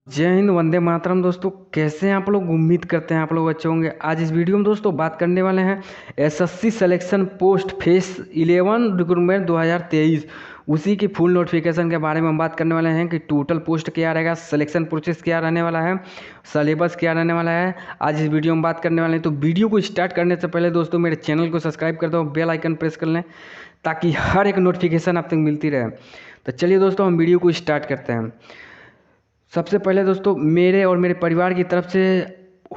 जय हिंद, वंदे मातरम। दोस्तों, कैसे हैं आप लोग? उम्मीद करते हैं आप लोग अच्छे होंगे। आज इस वीडियो में दोस्तों बात करने वाले हैं SSC selection post face 11 recruitment 2023 उसी की फुल नोटिफिकेशन के बारे में हम बात करने वाले हैं कि टोटल पोस्ट क्या रहेगा, सिलेक्शन प्रोसेस क्या रहने वाला है, सिलेबस क्या रहने वाला है। आज इस वीडियो में बात करने वाले हैं। तो वीडियो को स्टार्ट करने से पहले दोस्तों मेरे चैनल को सब्सक्राइब कर दो, बेल आइकन प्रेस कर लें ताकि हर एक नोटिफिकेशन आप तक मिलती रहे। तो चलिए दोस्तों, हम वीडियो को स्टार्ट करते हैं। सबसे पहले दोस्तों मेरे और मेरे परिवार की तरफ से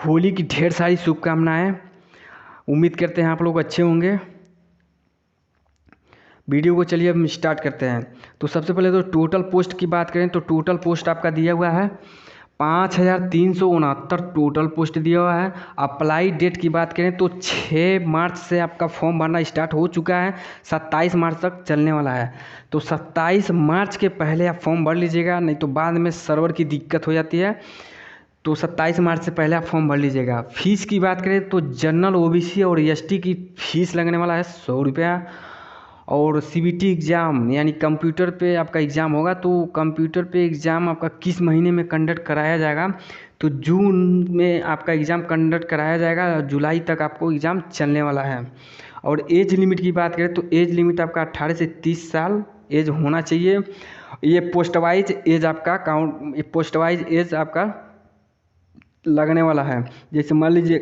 होली की ढेर सारी शुभकामनाएं। उम्मीद करते हैं आप लोग अच्छे होंगे। वीडियो को चलिए अब स्टार्ट करते हैं। तो सबसे पहले तो टोटल पोस्ट की बात करें तो टोटल पोस्ट आपका दिया हुआ है 5369 टोटल पोस्ट दिया हुआ है। अप्लाई डेट की बात करें तो 6 मार्च से आपका फॉर्म भरना स्टार्ट हो चुका है, 27 मार्च तक चलने वाला है। तो 27 मार्च के पहले आप फॉर्म भर लीजिएगा, नहीं तो बाद में सर्वर की दिक्कत हो जाती है। तो 27 मार्च से पहले आप फॉर्म भर लीजिएगा। फीस की बात करें तो जनरल, ओबीसी और एसटी की फीस लगने वाला है 100 रुपया। और सीबीटी एग्ज़ाम यानी कंप्यूटर पे आपका एग्ज़ाम होगा। तो कंप्यूटर पे एग्ज़ाम आपका किस महीने में कंडक्ट कराया जाएगा? तो जून में आपका एग्ज़ाम कंडक्ट कराया जाएगा, जुलाई तक आपको एग्ज़ाम चलने वाला है। और एज लिमिट की बात करें तो एज लिमिट आपका 18 से 30 साल एज होना चाहिए। ये पोस्ट वाइज एज आपका काउंट, पोस्ट वाइज एज आपका लगने वाला है। जैसे मान लीजिए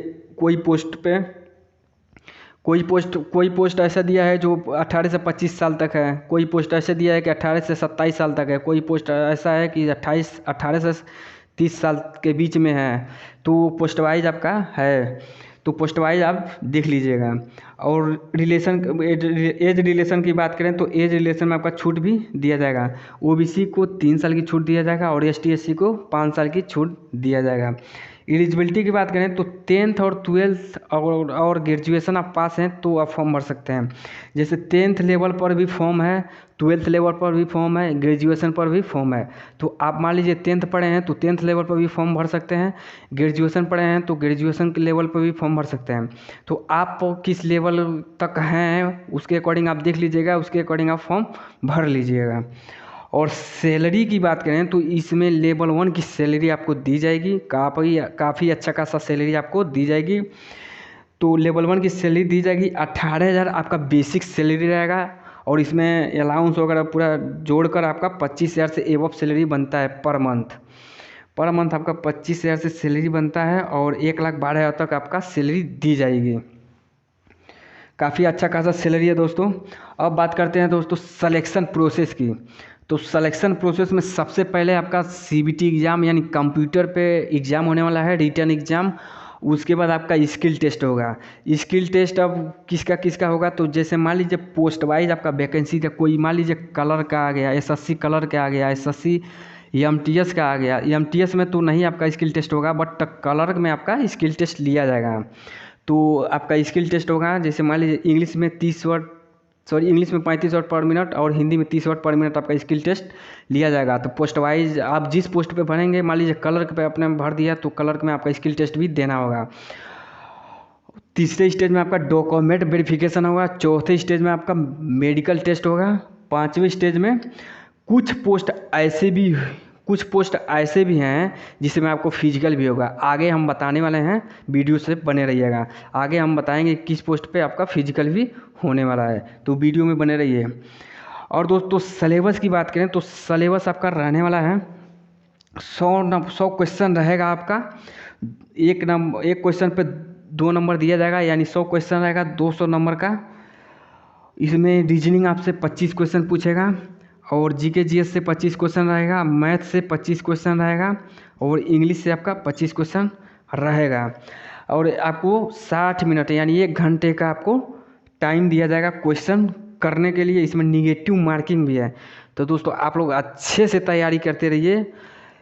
कोई पोस्ट ऐसा दिया है जो 18 से 25 साल तक है, कोई पोस्ट ऐसा दिया है कि 18 से 27 साल तक है, कोई पोस्ट ऐसा है कि 18 से 30 साल के बीच में है। तो पोस्ट वाइज आपका है, तो पोस्ट वाइज आप देख लीजिएगा। और एज रिलेशन की बात करें तो एज रिलेशन में आपका छूट भी दिया जाएगा। ओबीसी को 3 साल की छूट दिया जाएगा और एसटी एससी को 5 साल की छूट दिया जाएगा। एलिजिबिलिटी की बात करें तो 10th और 12th और ग्रेजुएशन आप पास हैं तो आप फॉर्म भर सकते हैं। जैसे 10th लेवल पर भी फॉर्म है, 12th लेवल पर भी फॉर्म है, ग्रेजुएशन पर भी फॉर्म है। तो आप मान लीजिए 10th पढ़े हैं तो 10th लेवल पर भी फॉर्म भर सकते हैं, ग्रेजुएशन पढ़े हैं तो ग्रेजुएशन के लेवल पर भी फॉर्म भर सकते हैं। तो आप किस लेवल तक हैं उसके अकॉर्डिंग आप देख लीजिएगा, उसके अकॉर्डिंग आप फॉर्म भर लीजिएगा। और सैलरी की बात करें तो इसमें लेवल 1 की सैलरी आपको दी जाएगी, काफ़ी अच्छा खासा सैलरी आपको दी जाएगी। तो लेवल 1 की सैलरी दी जाएगी, 18,000 आपका बेसिक सैलरी रहेगा। और इसमें अलाउंस वगैरह पूरा जोड़कर आपका 25,000 से एबव सैलरी बनता है पर मंथ। पर मंथ आपका 25,000 से सैलरी बनता है और 1,12,000 तक आपका सैलरी दी जाएगी। काफ़ी अच्छा खासा सैलरी है दोस्तों। अब बात करते हैं दोस्तों सिलेक्शन प्रोसेस की। तो सिलेक्शन प्रोसेस में सबसे पहले आपका सीबीटी एग्ज़ाम यानी कंप्यूटर पे एग्ज़ाम होने वाला है, रिटन एग्ज़ाम। उसके बाद आपका स्किल टेस्ट होगा। स्किल टेस्ट अब किसका किसका होगा? तो जैसे मान लीजिए पोस्ट वाइज आपका वैकेंसी का कोई मान लीजिए कलर का आ गया, एसएससी कलर का आ गया, एसएससी एमटीएस का आ गया। एमटीएस में तो नहीं आपका स्किल टेस्ट होगा, बट कलर में आपका स्किल टेस्ट लिया जाएगा। तो आपका स्किल टेस्ट होगा, जैसे मान लीजिए इंग्लिश में 35 वर्ड पर मिनट और हिंदी में 30 वर्ड पर मिनट आपका स्किल टेस्ट लिया जाएगा। तो पोस्ट वाइज आप जिस पोस्ट पे भरेंगे, मान लीजिए कलर पे आपने भर दिया तो कलर में आपका स्किल टेस्ट भी देना होगा। तीसरे स्टेज में आपका डॉक्यूमेंट वेरिफिकेशन होगा। चौथे स्टेज में आपका मेडिकल टेस्ट होगा। पाँचवें स्टेज में कुछ पोस्ट ऐसे भी हैं जिसमें आपको फिजिकल भी होगा। आगे हम बताने वाले हैं, वीडियो से बने रहिएगा। आगे हम बताएंगे किस पोस्ट पे आपका फिजिकल भी होने वाला है, तो वीडियो में बने रहिए। और दोस्तों सिलेबस की बात करें तो सिलेबस आपका रहने वाला है 100 क्वेश्चन रहेगा आपका। एक क्वेश्चन पे 2 नंबर दिया जाएगा, यानी 100 क्वेश्चन रहेगा 200 नंबर का। इसमें रीजनिंग आपसे 25 क्वेश्चन पूछेगा और जीके जीएस से 25 क्वेश्चन रहेगा, मैथ से 25 क्वेश्चन रहेगा और इंग्लिश से आपका 25 क्वेश्चन रहेगा। और आपको 60 मिनट यानी 1 घंटे का आपको टाइम दिया जाएगा क्वेश्चन करने के लिए। इसमें निगेटिव मार्किंग भी है, तो दोस्तों आप लोग अच्छे से तैयारी करते रहिए।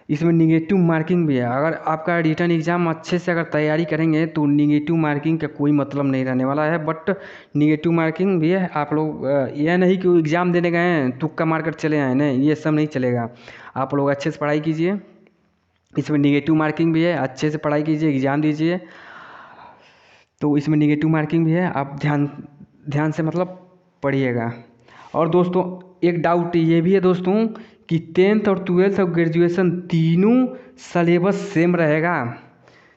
इसमें निगेटिव मार्किंग भी है। अगर आपका रिटर्न एग्ज़ाम अच्छे से अगर तैयारी करेंगे तो निगेटिव मार्किंग का कोई मतलब नहीं रहने वाला है, बट निगेटिव मार्किंग भी है। आप लोग यह नहीं कि एग्ज़ाम देने गए हैं तुक्का मार कर चले आए, नहीं, ये सब नहीं चलेगा। आप लोग अच्छे से पढ़ाई कीजिए। इसमें निगेटिव मार्किंग भी है, अच्छे से पढ़ाई कीजिए, एग्ज़ाम दीजिए। तो इसमें निगेटिव मार्किंग भी है, आप ध्यान से मतलब पढ़िएगा। और दोस्तों एक डाउट ये भी है दोस्तों कि टेंथ और ट्वेल्थ और ग्रेजुएशन तीनों सलेबस सेम रहेगा।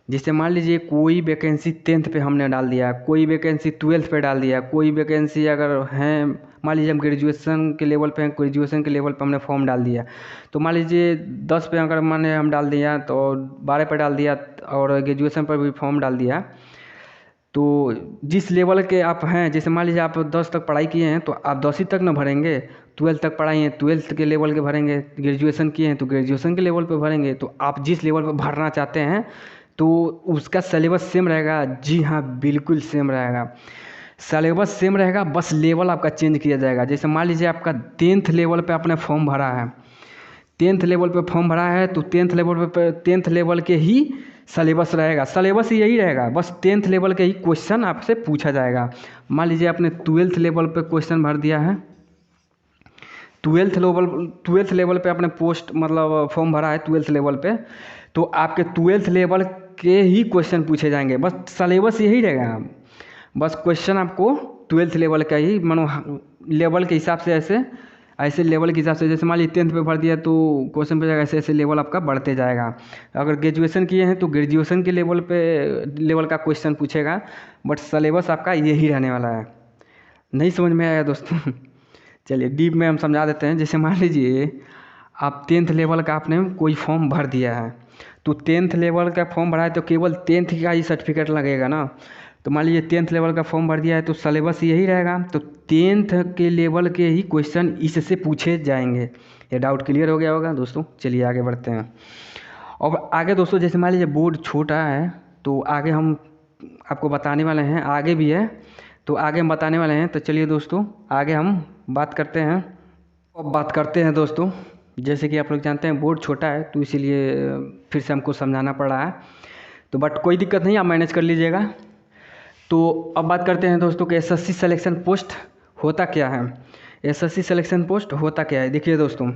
जैसे मान लीजिए कोई वैकेंसी टेंथ पे हमने डाल दिया, कोई वैकेंसी ट्वेल्थ पे डाल दिया, कोई वैकेंसी अगर है, मान लीजिए हम ग्रेजुएशन के लेवल पे हैं, ग्रेजुएशन के लेवल पे हमने फॉर्म डाल दिया, तो मान लीजिए 10 पे अगर माने हम डाल दिया तो 12 पे डाल दिया और ग्रेजुएशन पर भी फॉर्म डाल दिया, तो जिस लेवल के आप हैं, जैसे मान लीजिए आप 10 तक पढ़ाई किए हैं तो आप 10 ही तक ना भरेंगे, 12 तक पढ़ाई है 12 के लेवल के भरेंगे, ग्रेजुएशन किए हैं तो ग्रेजुएशन के लेवल पे भरेंगे। तो आप जिस लेवल पे भरना चाहते हैं तो उसका सिलेबस सेम रहेगा। जी हाँ, बिल्कुल सेम रहेगा, सिलेबस सेम रहेगा, बस लेवल आपका चेंज किया जाएगा। जैसे मान लीजिए आपका 10th लेवल पे आपने फॉर्म भरा है, 10th लेवल पे फॉर्म भरा है तो 10th लेवल के ही सिलेबस रहेगा, सिलेबस यही रहेगा, बस 10th लेवल के ही क्वेश्चन आपसे पूछा जाएगा। मान लीजिए आपने 12th लेवल पे क्वेश्चन भर दिया है, 12th लेवल पे आपने पोस्ट मतलब फॉर्म भरा है 12th लेवल पे, तो आपके 12th लेवल के ही क्वेश्चन पूछे जाएंगे, बस सिलेबस यही रहेगा, बस क्वेश्चन आपको 12th लेवल का ही मानो लेवल के हिसाब से ऐसे लेवल के हिसाब से, जैसे मान लीजिए 10th पे भर दिया तो क्वेश्चन पे जाएगा, ऐसे ऐसे लेवल आपका बढ़ते जाएगा। अगर ग्रेजुएशन किए हैं तो ग्रेजुएशन के लेवल का क्वेश्चन पूछेगा, बट सिलेबस आपका यही रहने वाला है। नहीं समझ में आया दोस्तों? चलिए डीप में हम समझा देते हैं। जैसे मान लीजिए आप 10th लेवल का आपने कोई फॉर्म भर दिया है, तो 10th लेवल का फॉर्म भरा है तो केवल 10th का ही सर्टिफिकेट लगेगा ना। तो मान लीजिए 10th लेवल का फॉर्म भर दिया है तो सिलेबस यही रहेगा, तो 10th के लेवल के ही क्वेश्चन इससे पूछे जाएंगे। ये डाउट क्लियर हो गया होगा दोस्तों? चलिए आगे बढ़ते हैं। और आगे दोस्तों जैसे मान लीजिए बोर्ड छोटा है तो आगे हम आपको बताने वाले हैं, आगे भी है तो आगे हम बताने वाले हैं। तो चलिए दोस्तों आगे हम बात करते हैं। अब बात करते हैं दोस्तों, जैसे कि आप लोग जानते हैं बोर्ड छोटा है तो इसीलिए फिर से हमको समझाना पड़ रहा है, तो बट कोई दिक्कत नहीं, आप मैनेज कर लीजिएगा। तो अब बात करते हैं दोस्तों कि एसएससी सिलेक्शन पोस्ट होता क्या है। एसएससी सिलेक्शन पोस्ट होता क्या है, देखिए दोस्तों,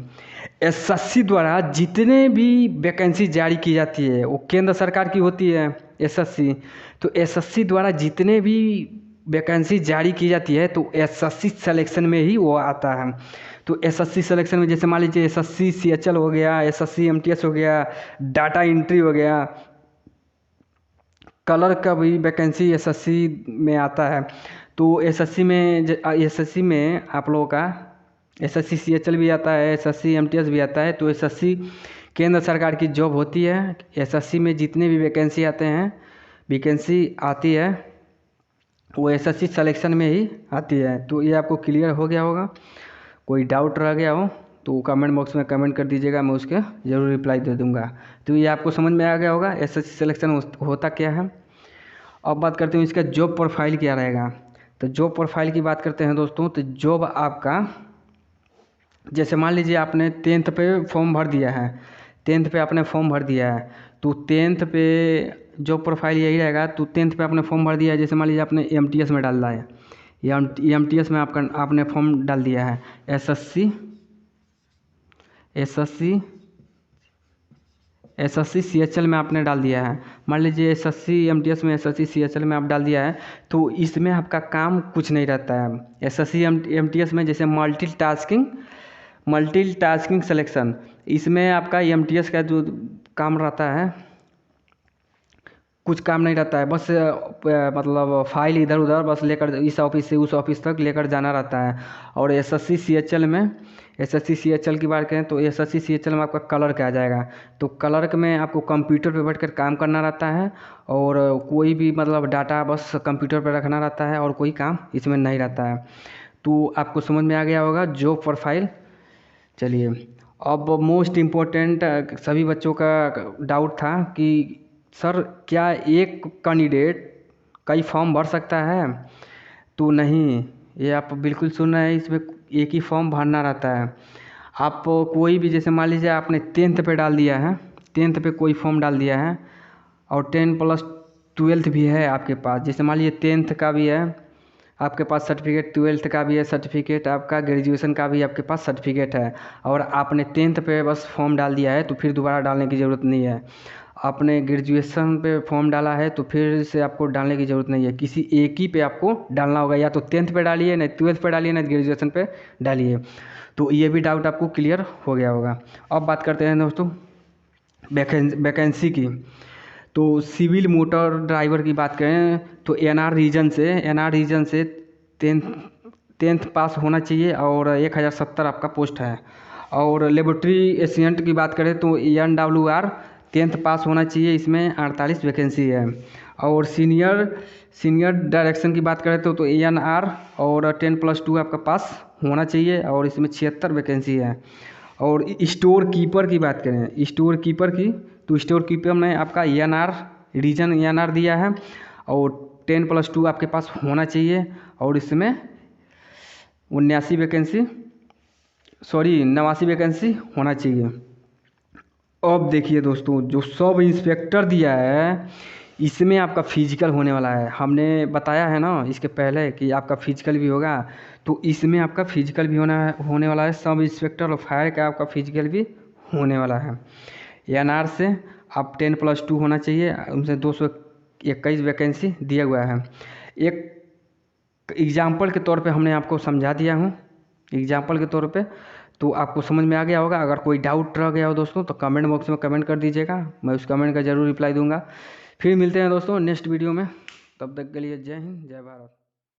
एसएससी द्वारा जितने भी वैकेंसी जारी की जाती है वो केंद्र सरकार की होती है एसएससी, तो एसएससी द्वारा जितने भी वैकेंसी जारी की जाती है तो एसएससी सिलेक्शन में ही वो आता है। तो एसएससी सिलेक्शन में जैसे मान लीजिए एसएससी सीएचएल हो गया, एसएससी एमटीएस हो गया, डाटा एंट्री हो गया, कलर का भी वैकेंसी एसएससी में आता है। तो एसएससी में आप लोगों का एसएससी सीएचएल भी आता है, एसएससी एमटीएस भी आता है। तो एसएससी केंद्र सरकार की जॉब होती है। एसएससी में जितने भी वैकेंसी आती है वो एसएससी सिलेक्शन में ही आती है। तो ये आपको क्लियर हो गया होगा। कोई डाउट रह गया हो तो कमेंट बॉक्स में कमेंट कर दीजिएगा, मैं उसके ज़रूर रिप्लाई दे दूंगा। तो ये आपको समझ में आ गया होगा एसएससी सिलेक्शन होता क्या है। अब बात करते हैं इसका जॉब प्रोफाइल क्या रहेगा। तो जॉब प्रोफाइल की बात करते हैं दोस्तों, तो जॉब आपका जैसे मान लीजिए आपने 10th पे फॉर्म भर दिया है, 10th पे आपने फॉर्म भर दिया है तो 10th पे जॉब प्रोफाइल यही रहेगा। तो 10th पे आपने फॉर्म भर दिया है, जैसे मान लीजिए आपने एमटीएस में डाल रहा है या एमटीएस में आपने फॉर्म डाल दिया है, एसएससी सीएचएल में आपने डाल दिया है। मान लीजिए एसएससी एमटीएस में एसएससी सीएचएल में आप डाल दिया है तो इसमें आपका काम कुछ नहीं रहता है। एसएससी एमटीएस में जैसे मल्टीटास्किंग सिलेक्शन, इसमें आपका एमटीएस का जो काम रहता है कुछ काम नहीं रहता है, बस मतलब फाइल इधर उधर बस लेकर इस ऑफिस से उस ऑफिस तक लेकर जाना रहता है। और एसएससी सीएचएल की बात करें तो एसएससी सीएचएल में आपका क्लर्क आ जाएगा। तो क्लर्क में आपको कंप्यूटर पे बैठकर काम करना रहता है और कोई भी मतलब डाटा बस कंप्यूटर पे रखना रहता है और कोई काम इसमें नहीं रहता है। तो आपको समझ में आ गया होगा जॉब प्रोफाइल। चलिए अब मोस्ट इम्पोर्टेंट सभी बच्चों का डाउट था कि सर क्या एक कैंडिडेट कई फॉर्म भर सकता है। तो नहीं, ये आप बिल्कुल सुन रहे हैं, इसमें एक ही फॉर्म भरना रहता है। आप कोई भी जैसे मान लीजिए आपने 10th पे डाल दिया है, 10th पे कोई फॉर्म डाल दिया है और 10+12 भी है आपके पास, जैसे मान लीजिए 10th का भी है आपके पास सर्टिफिकेट, 12th का भी है सर्टिफिकेट, आपका ग्रेजुएशन का भी आपके पास सर्टिफिकेट है और आपने 10th पे बस फॉर्म डाल दिया है तो फिर दोबारा डालने की ज़रूरत नहीं है। आपने ग्रेजुएशन पे फॉर्म डाला है तो फिर से आपको डालने की ज़रूरत नहीं है, किसी एक ही पे आपको डालना होगा, या तो 10th पे डालिए, नहीं 12th पे डालिए, नहीं ग्रेजुएशन पे डालिए। तो ये भी डाउट आपको क्लियर हो गया होगा। अब बात करते हैं दोस्तों वैकेंसी की। तो सिविल मोटर ड्राइवर की बात करें तो एनआर रीजन से टेंथ पास होना चाहिए और 1070 आपका पोस्ट है। और लेबोरेटरी एसिस्टेंट की बात करें तो NWR 10th पास होना चाहिए, इसमें 48 वैकेंसी है। और सीनियर डायरेक्शन की बात करें तो ANR और 10+2 आपका पास होना चाहिए और इसमें 76 वैकेंसी है। और स्टोर कीपर की बात करें, स्टोर कीपर की, तो स्टोर कीपर में आपका रीजन ENR दिया है और 10+2 आपके पास होना चाहिए और इसमें 89 वैकेंसी होना चाहिए। अब देखिए दोस्तों, जो सब इंस्पेक्टर दिया है इसमें आपका फिजिकल होने वाला है। हमने बताया है ना इसके पहले कि आपका फिजिकल भी होगा, तो इसमें आपका फिजिकल भी होने वाला है। सब इंस्पेक्टर और फायर का आपका फिजिकल भी होने वाला है। NR से आप 10+2 होना चाहिए, उनसे 221 वैकेंसी दिया हुआ है। एक एग्जाम्पल के तौर पे हमने आपको समझा दिया हूँ, एग्जाम्पल के तौर पे, तो आपको समझ में आ गया होगा। अगर कोई डाउट रह गया हो दोस्तों तो कमेंट बॉक्स में कमेंट कर दीजिएगा, मैं उस कमेंट का ज़रूर रिप्लाई दूंगा। फिर मिलते हैं दोस्तों नेक्स्ट वीडियो में, तब तक के लिए जय हिंद जय भारत।